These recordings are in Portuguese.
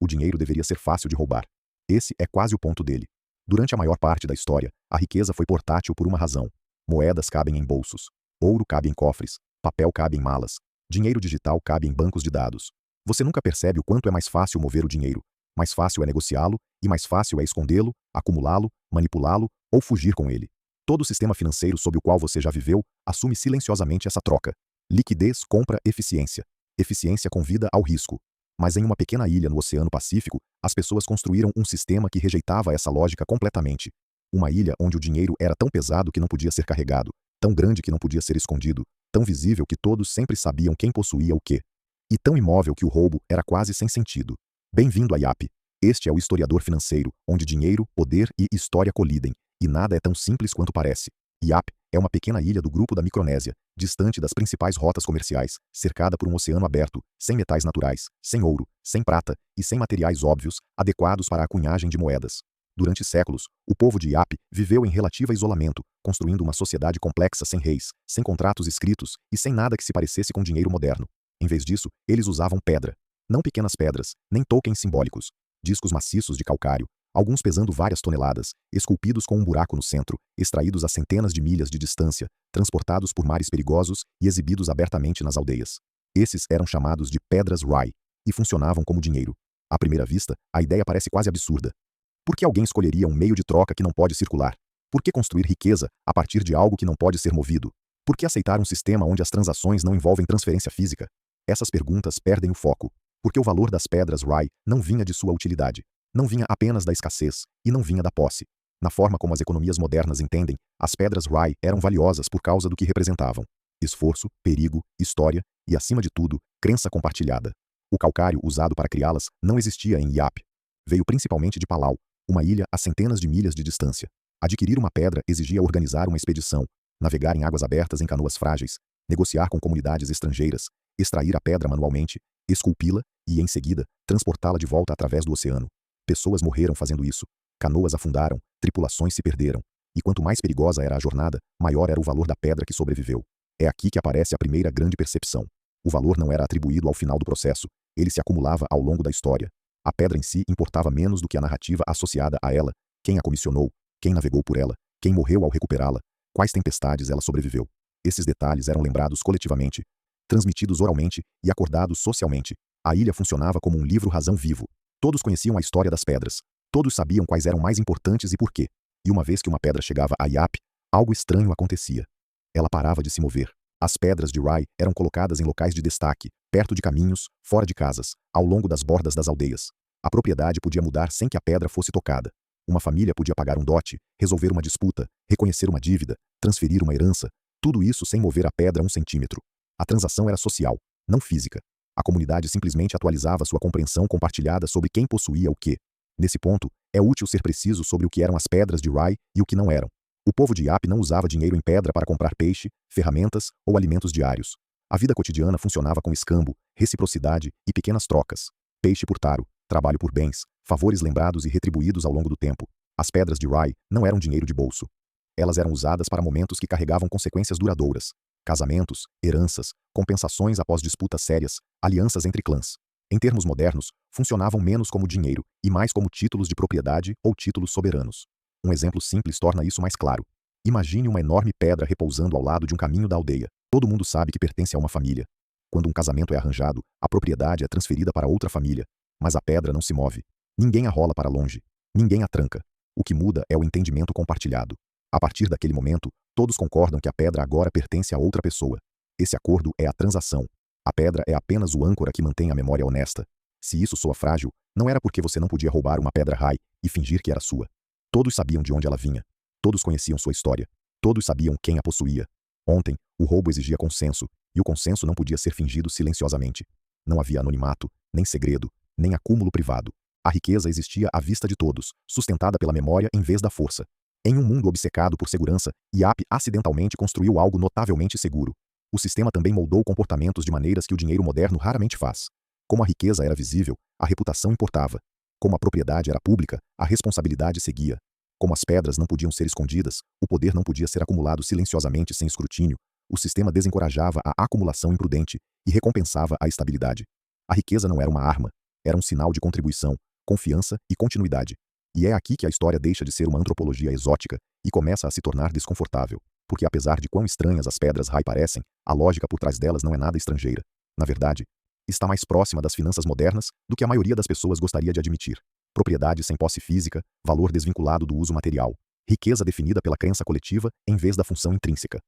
O dinheiro deveria ser fácil de roubar. Esse é quase o ponto dele. Durante a maior parte da história, a riqueza foi portátil por uma razão. Moedas cabem em bolsos. Ouro cabe em cofres. Papel cabe em malas. Dinheiro digital cabe em bancos de dados. Você nunca percebe o quanto é mais fácil mover o dinheiro. Mais fácil é negociá-lo, e mais fácil é escondê-lo, acumulá-lo, manipulá-lo ou fugir com ele. Todo o sistema financeiro sob o qual você já viveu assume silenciosamente essa troca. Liquidez compra eficiência. Eficiência convida ao risco. Mas em uma pequena ilha no Oceano Pacífico, as pessoas construíram um sistema que rejeitava essa lógica completamente. Uma ilha onde o dinheiro era tão pesado que não podia ser carregado, tão grande que não podia ser escondido, tão visível que todos sempre sabiam quem possuía o quê. E tão imóvel que o roubo era quase sem sentido. Bem-vindo a IAP. Este é o historiador financeiro, onde dinheiro, poder e história colidem, e nada é tão simples quanto parece. IAP é uma pequena ilha do grupo da Micronésia, distante das principais rotas comerciais, cercada por um oceano aberto, sem metais naturais, sem ouro, sem prata e sem materiais óbvios, adequados para a cunhagem de moedas. Durante séculos, o povo de IAP viveu em relativo isolamento, construindo uma sociedade complexa sem reis, sem contratos escritos e sem nada que se parecesse com dinheiro moderno. Em vez disso, eles usavam pedra. Não pequenas pedras, nem tokens simbólicos. Discos maciços de calcário, alguns pesando várias toneladas, esculpidos com um buraco no centro, extraídos a centenas de milhas de distância, transportados por mares perigosos e exibidos abertamente nas aldeias. Esses eram chamados de pedras Rai, e funcionavam como dinheiro. À primeira vista, a ideia parece quase absurda. Por que alguém escolheria um meio de troca que não pode circular? Por que construir riqueza a partir de algo que não pode ser movido? Por que aceitar um sistema onde as transações não envolvem transferência física? Essas perguntas perdem o foco, porque o valor das pedras Rai não vinha de sua utilidade. Não vinha apenas da escassez, e não vinha da posse. Na forma como as economias modernas entendem, as pedras Rai eram valiosas por causa do que representavam. Esforço, perigo, história e, acima de tudo, crença compartilhada. O calcário usado para criá-las não existia em IAP. Veio principalmente de Palau, uma ilha a centenas de milhas de distância. Adquirir uma pedra exigia organizar uma expedição, navegar em águas abertas em canoas frágeis, negociar com comunidades estrangeiras, extrair a pedra manualmente, esculpi-la e, em seguida, transportá-la de volta através do oceano. Pessoas morreram fazendo isso, canoas afundaram, tripulações se perderam, e quanto mais perigosa era a jornada, maior era o valor da pedra que sobreviveu. É aqui que aparece a primeira grande percepção. O valor não era atribuído ao final do processo, ele se acumulava ao longo da história. A pedra em si importava menos do que a narrativa associada a ela, quem a comissionou, quem navegou por ela, quem morreu ao recuperá-la, quais tempestades ela sobreviveu. Esses detalhes eram lembrados coletivamente, transmitidos oralmente e acordados socialmente. A ilha funcionava como um livro-razão vivo. Todos conheciam a história das pedras. Todos sabiam quais eram mais importantes e por quê. E uma vez que uma pedra chegava a IAP, algo estranho acontecia. Ela parava de se mover. As pedras de Rai eram colocadas em locais de destaque, perto de caminhos, fora de casas, ao longo das bordas das aldeias. A propriedade podia mudar sem que a pedra fosse tocada. Uma família podia pagar um dote, resolver uma disputa, reconhecer uma dívida, transferir uma herança, tudo isso sem mover a pedra 1 centímetro. A transação era social, não física. A comunidade simplesmente atualizava sua compreensão compartilhada sobre quem possuía o quê. Nesse ponto, é útil ser preciso sobre o que eram as pedras de Rai e o que não eram. O povo de IAP não usava dinheiro em pedra para comprar peixe, ferramentas ou alimentos diários. A vida cotidiana funcionava com escambo, reciprocidade e pequenas trocas. Peixe por taro, trabalho por bens, favores lembrados e retribuídos ao longo do tempo. As pedras de Rai não eram dinheiro de bolso. Elas eram usadas para momentos que carregavam consequências duradouras. Casamentos, heranças, compensações após disputas sérias, alianças entre clãs. Em termos modernos, funcionavam menos como dinheiro e mais como títulos de propriedade ou títulos soberanos. Um exemplo simples torna isso mais claro. Imagine uma enorme pedra repousando ao lado de um caminho da aldeia. Todo mundo sabe que pertence a uma família. Quando um casamento é arranjado, a propriedade é transferida para outra família, mas a pedra não se move. Ninguém a rola para longe. Ninguém a tranca. O que muda é o entendimento compartilhado. A partir daquele momento, todos concordam que a pedra agora pertence a outra pessoa. Esse acordo é a transação. A pedra é apenas o âncora que mantém a memória honesta. Se isso soa frágil, não era porque você não podia roubar uma pedra Rai e fingir que era sua. Todos sabiam de onde ela vinha. Todos conheciam sua história. Todos sabiam quem a possuía. Ontem, o roubo exigia consenso, e o consenso não podia ser fingido silenciosamente. Não havia anonimato, nem segredo, nem acúmulo privado. A riqueza existia à vista de todos, sustentada pela memória em vez da força. Em um mundo obcecado por segurança, IAP acidentalmente construiu algo notavelmente seguro. O sistema também moldou comportamentos de maneiras que o dinheiro moderno raramente faz. Como a riqueza era visível, a reputação importava. Como a propriedade era pública, a responsabilidade seguia. Como as pedras não podiam ser escondidas, o poder não podia ser acumulado silenciosamente sem escrutínio, o sistema desencorajava a acumulação imprudente e recompensava a estabilidade. A riqueza não era uma arma, era um sinal de contribuição, confiança e continuidade. E é aqui que a história deixa de ser uma antropologia exótica e começa a se tornar desconfortável, porque apesar de quão estranhas as pedras Rai parecem, a lógica por trás delas não é nada estrangeira. Na verdade, está mais próxima das finanças modernas do que a maioria das pessoas gostaria de admitir. Propriedade sem posse física, valor desvinculado do uso material, riqueza definida pela crença coletiva em vez da função intrínseca.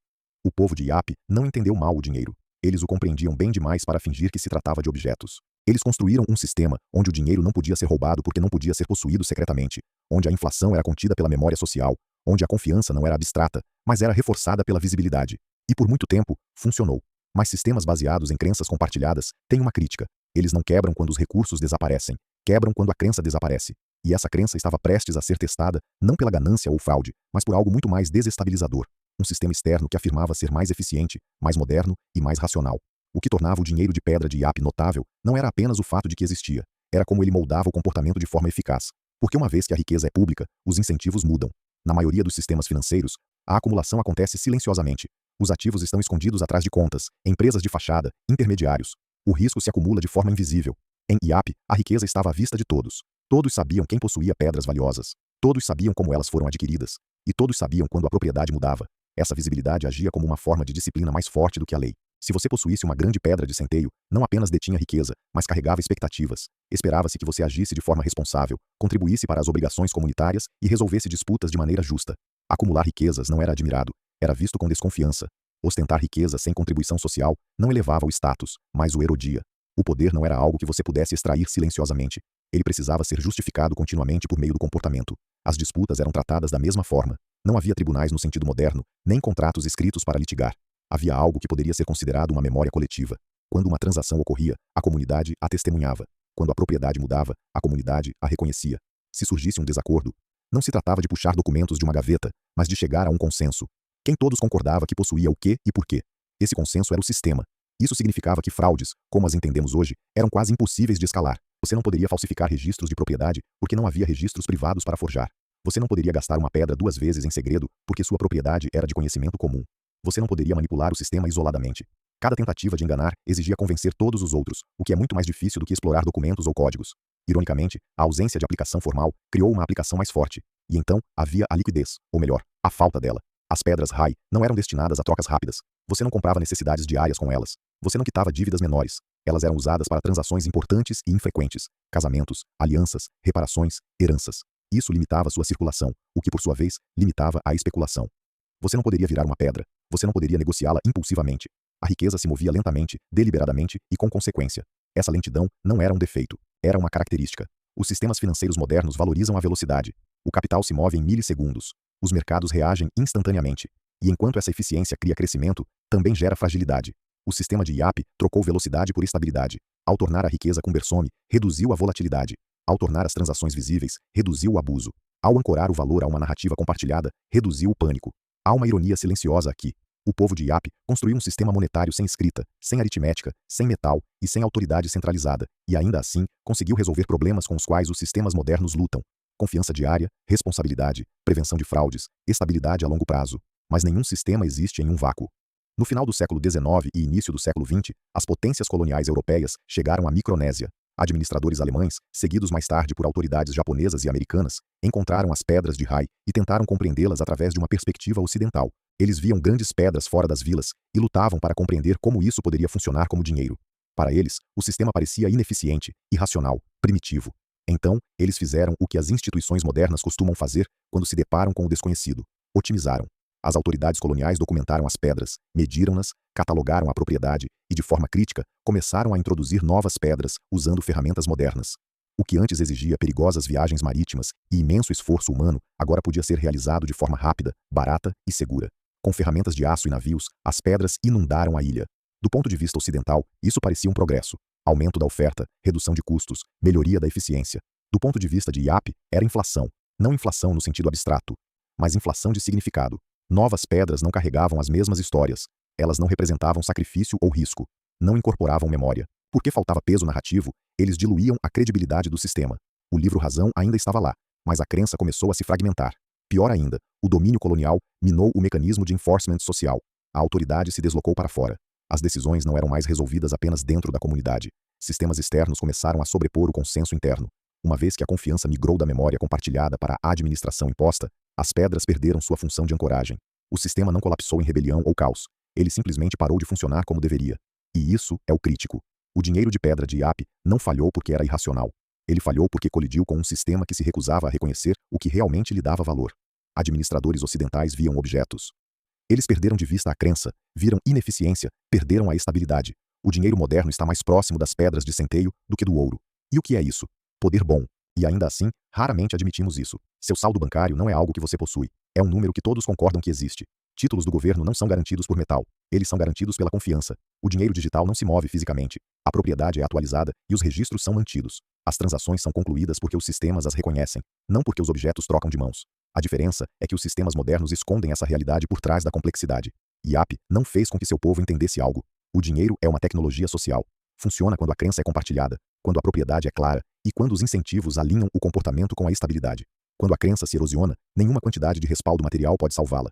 O povo de Iap não entendeu mal o dinheiro. Eles o compreendiam bem demais para fingir que se tratava de objetos. Eles construíram um sistema onde o dinheiro não podia ser roubado porque não podia ser possuído secretamente, onde a inflação era contida pela memória social, onde a confiança não era abstrata, mas era reforçada pela visibilidade. E por muito tempo, funcionou. Mas sistemas baseados em crenças compartilhadas têm uma crítica. Eles não quebram quando os recursos desaparecem, quebram quando a crença desaparece. E essa crença estava prestes a ser testada, não pela ganância ou fraude, mas por algo muito mais desestabilizador. Um sistema externo que afirmava ser mais eficiente, mais moderno e mais racional. O que tornava o dinheiro de pedra de Iap notável não era apenas o fato de que existia, era como ele moldava o comportamento de forma eficaz. Porque uma vez que a riqueza é pública, os incentivos mudam. Na maioria dos sistemas financeiros, a acumulação acontece silenciosamente. Os ativos estão escondidos atrás de contas, empresas de fachada, intermediários. O risco se acumula de forma invisível. Em Iap, a riqueza estava à vista de todos. Todos sabiam quem possuía pedras valiosas. Todos sabiam como elas foram adquiridas. E todos sabiam quando a propriedade mudava. Essa visibilidade agia como uma forma de disciplina mais forte do que a lei. Se você possuísse uma grande pedra de centeio, não apenas detinha riqueza, mas carregava expectativas. Esperava-se que você agisse de forma responsável, contribuísse para as obrigações comunitárias e resolvesse disputas de maneira justa. Acumular riquezas não era admirado, era visto com desconfiança. Ostentar riqueza sem contribuição social não elevava o status, mas o erodia. O poder não era algo que você pudesse extrair silenciosamente. Ele precisava ser justificado continuamente por meio do comportamento. As disputas eram tratadas da mesma forma. Não havia tribunais no sentido moderno, nem contratos escritos para litigar. Havia algo que poderia ser considerado uma memória coletiva. Quando uma transação ocorria, a comunidade a testemunhava. Quando a propriedade mudava, a comunidade a reconhecia. Se surgisse um desacordo, não se tratava de puxar documentos de uma gaveta, mas de chegar a um consenso. Quem todos concordava que possuía o quê e por quê. Esse consenso era o sistema. Isso significava que fraudes, como as entendemos hoje, eram quase impossíveis de escalar. Você não poderia falsificar registros de propriedade porque não havia registros privados para forjar. Você não poderia gastar uma pedra 2 vezes em segredo porque sua propriedade era de conhecimento comum. Você não poderia manipular o sistema isoladamente. Cada tentativa de enganar exigia convencer todos os outros, o que é muito mais difícil do que explorar documentos ou códigos. Ironicamente, a ausência de aplicação formal criou uma aplicação mais forte. E então, havia a liquidez, ou melhor, a falta dela. As pedras Rai não eram destinadas a trocas rápidas. Você não comprava necessidades diárias com elas. Você não quitava dívidas menores. Elas eram usadas para transações importantes e infrequentes, casamentos, alianças, reparações, heranças. Isso limitava sua circulação, o que por sua vez limitava a especulação. Você não poderia virar uma pedra. Você não poderia negociá-la impulsivamente. A riqueza se movia lentamente, deliberadamente e com consequência. Essa lentidão não era um defeito, era uma característica. Os sistemas financeiros modernos valorizam a velocidade. O capital se move em milissegundos. Os mercados reagem instantaneamente. E enquanto essa eficiência cria crescimento, também gera fragilidade. O sistema de Iap trocou velocidade por estabilidade. Ao tornar a riqueza cumbersome, reduziu a volatilidade. Ao tornar as transações visíveis, reduziu o abuso. Ao ancorar o valor a uma narrativa compartilhada, reduziu o pânico. Há uma ironia silenciosa aqui. O povo de Iap construiu um sistema monetário sem escrita, sem aritmética, sem metal e sem autoridade centralizada, e ainda assim conseguiu resolver problemas com os quais os sistemas modernos lutam. Confiança diária, responsabilidade, prevenção de fraudes, estabilidade a longo prazo. Mas nenhum sistema existe em um vácuo. No final do século XIX e início do século XX, as potências coloniais europeias chegaram à Micronésia. Administradores alemães, seguidos mais tarde por autoridades japonesas e americanas, encontraram as pedras de Rai e tentaram compreendê-las através de uma perspectiva ocidental. Eles viam grandes pedras fora das vilas e lutavam para compreender como isso poderia funcionar como dinheiro. Para eles, o sistema parecia ineficiente, irracional, primitivo. Então, eles fizeram o que as instituições modernas costumam fazer quando se deparam com o desconhecido: otimizaram. As autoridades coloniais documentaram as pedras, mediram-nas, catalogaram a propriedade e, de forma crítica, começaram a introduzir novas pedras usando ferramentas modernas. O que antes exigia perigosas viagens marítimas e imenso esforço humano, agora podia ser realizado de forma rápida, barata e segura. Com ferramentas de aço e navios, as pedras inundaram a ilha. Do ponto de vista ocidental, isso parecia um progresso. Aumento da oferta, redução de custos, melhoria da eficiência. Do ponto de vista de Iap, era inflação. Não inflação no sentido abstrato, mas inflação de significado. Novas pedras não carregavam as mesmas histórias. Elas não representavam sacrifício ou risco. Não incorporavam memória. Porque faltava peso narrativo, eles diluíam a credibilidade do sistema. O livro Razão ainda estava lá, mas a crença começou a se fragmentar. Pior ainda, o domínio colonial minou o mecanismo de enforcement social. A autoridade se deslocou para fora. As decisões não eram mais resolvidas apenas dentro da comunidade. Sistemas externos começaram a sobrepor o consenso interno. Uma vez que a confiança migrou da memória compartilhada para a administração imposta, as pedras perderam sua função de ancoragem. O sistema não colapsou em rebelião ou caos. Ele simplesmente parou de funcionar como deveria. E isso é o crítico. O dinheiro de pedra de IAP não falhou porque era irracional. Ele falhou porque colidiu com um sistema que se recusava a reconhecer o que realmente lhe dava valor. Administradores ocidentais viam objetos. Eles perderam de vista a crença, viram ineficiência, perderam a estabilidade. O dinheiro moderno está mais próximo das pedras de centeio do que do ouro. E o que é isso? Poder bom. E ainda assim, raramente admitimos isso. Seu saldo bancário não é algo que você possui. É um número que todos concordam que existe. Títulos do governo não são garantidos por metal. Eles são garantidos pela confiança. O dinheiro digital não se move fisicamente. A propriedade é atualizada e os registros são mantidos. As transações são concluídas porque os sistemas as reconhecem, não porque os objetos trocam de mãos. A diferença é que os sistemas modernos escondem essa realidade por trás da complexidade. IAP não fez com que seu povo entendesse algo. O dinheiro é uma tecnologia social. Funciona quando a crença é compartilhada, quando a propriedade é clara e quando os incentivos alinham o comportamento com a estabilidade. Quando a crença se erosiona, nenhuma quantidade de respaldo material pode salvá-la.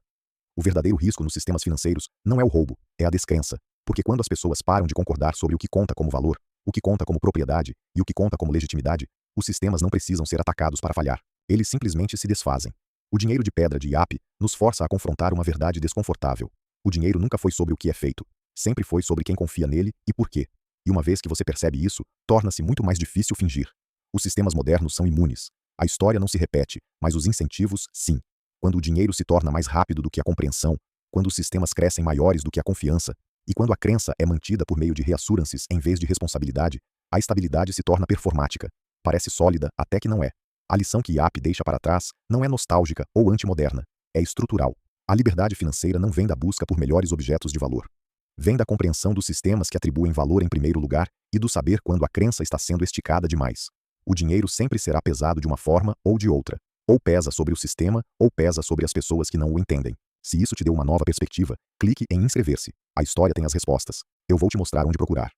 O verdadeiro risco nos sistemas financeiros não é o roubo, é a descrença. Porque quando as pessoas param de concordar sobre o que conta como valor, o que conta como propriedade e o que conta como legitimidade, os sistemas não precisam ser atacados para falhar. Eles simplesmente se desfazem. O dinheiro de pedra de IAP nos força a confrontar uma verdade desconfortável. O dinheiro nunca foi sobre o que é feito. Sempre foi sobre quem confia nele e por quê. E uma vez que você percebe isso, torna-se muito mais difícil fingir. Os sistemas modernos são imunes. A história não se repete, mas os incentivos, sim. Quando o dinheiro se torna mais rápido do que a compreensão, quando os sistemas crescem maiores do que a confiança, e quando a crença é mantida por meio de reassurances em vez de responsabilidade, a estabilidade se torna performática. Parece sólida até que não é. A lição que IAP deixa para trás não é nostálgica ou antimoderna, é estrutural. A liberdade financeira não vem da busca por melhores objetos de valor. Vem da compreensão dos sistemas que atribuem valor em primeiro lugar e do saber quando a crença está sendo esticada demais. O dinheiro sempre será pesado de uma forma ou de outra. Ou pesa sobre o sistema, ou pesa sobre as pessoas que não o entendem. Se isso te deu uma nova perspectiva, clique em inscrever-se. A história tem as respostas. Eu vou te mostrar onde procurar.